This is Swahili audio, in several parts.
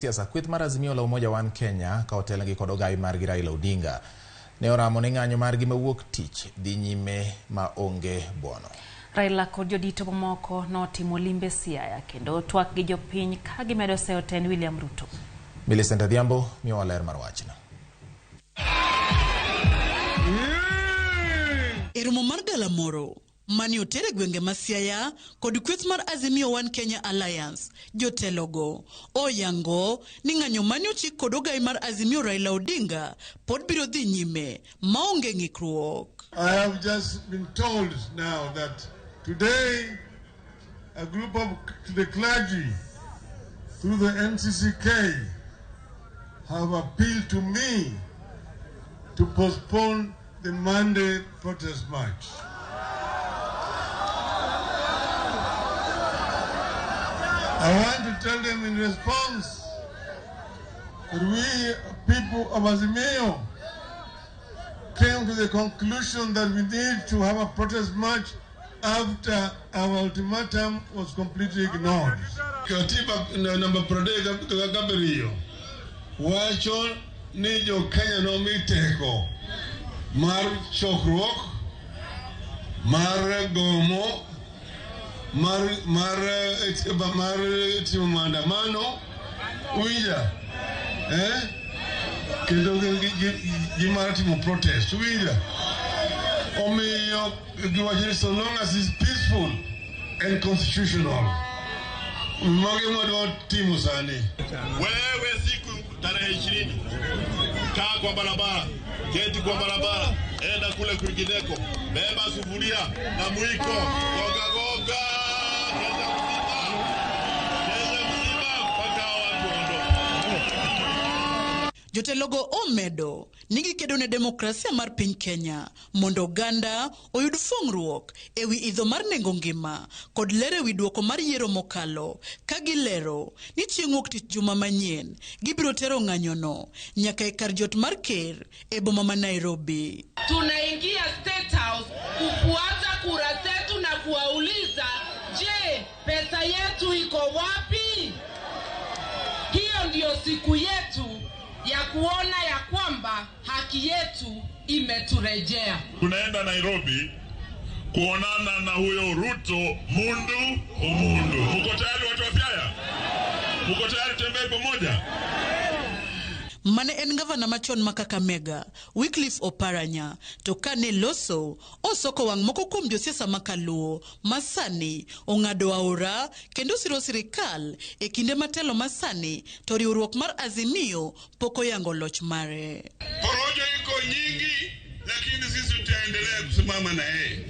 Siasa kwith mar Azimio la Umoja One Kenya ka otelnegi kod ogai margi Raila Odinga ne oramo ne ng'anyo margi mawuok tich dhi nyime ma onge buono. Raila kod jodito mamoko notimo limbe Siaya kendo twak gi jopiny ka gimedo seyo tend William Ruto. Millicent Adhiambo miyowa ler mar wachno. Eromo mar galamoro mani otere gwenge ma Siaya kod kweth mar Azimio One Kenya Alliance jotelogo oyango ni ng'anyo mani ochik kod ogai mar Azimio Raila Odinga pod biro dhi nyime maonge ng'ikruok. I have just been told now that today a group of the clergy through the NCCK have appealed to me to postpone the Monday protest march. I want to tell them in response that we people of Azimio came to the conclusion that we need to have a protest march after our ultimatum was completely ignored. Katiba namba pradega kutoka Gabriel wacho ni jo Kenya no miteko mar chokruok mar gomo mar timo maandamano uija kendo gimar timo protest uija omiyo giwacho so long as it's peaceful and constitutional mage mwadwa timo sani. Wewe siku tarehe 20 kaa kwa barabara, keti kwa barabara, enda kule kwingineko, beba sufuria na mwiko, goga Kenya mzima mpaka watu waondoke. Jotelogo omedo nigi kedo ne demokrasia mar piny Kenya mondo Uganda oyud fongruok ewi idho mar nengo ngima kod lere wi duoko mar yiero mokalo ka gilero ni chieng' wuok tich juma manyien gibiro tero ng'anyono nyaka e kar jot mar ker e boma ma Nairobi. Tunaingia State House kufuata kura zetu na kuwauliza, je, pesa yetu iko wapi? Hiyo ndio siku yetu ya kuona ya kwamba haki yetu imeturejea. Tunaenda Nairobi kuonana na huyo Ruto mundu umundu. Muko tayari watu wa Siaya? Muko tayari tembee pamoja? Mane en gavana machon ma Kakamega Wycliffe Oparanya to kane loso osoko wang' moko kuom josiasa makaluo masani ong'ado aora kendo siro sirikal e kinde matelo masani to riwruok mar Azimio poko yango loch mare. Porojo iko nyingi lakini sisi tutaendelea kusimama na yeye.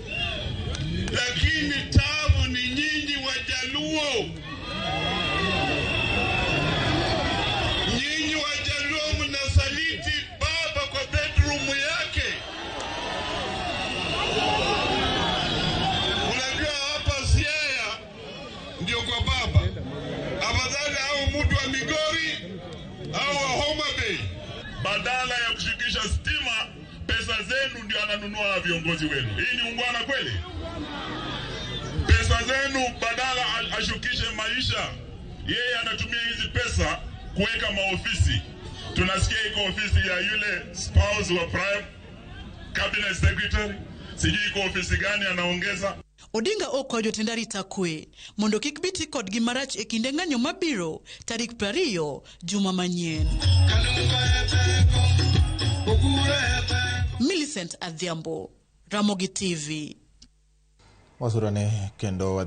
Lakini tabu ni nyinyi Wajaluo. Ndio kwa baba afadhali au mtu wa Migori au wa Homa Bay, badala ya kushikisha stima pesa zenu ndio ananunua viongozi wenu. Hii ni ungwana kweli? Pesa zenu badala ashukishe maisha, yeye anatumia hizi pesa kuweka maofisi. Tunasikia iko ofisi ya yule spouse wa prime cabinet secretary, sijui iko ofisi gani anaongeza. Odinga oko jotendari takwe mondo kik biti kod gimarach e kinde ng'anyo mabiro tarik 20 juma manyien. Millicent Adhiambo, Ramogi TV. Wasurane kendo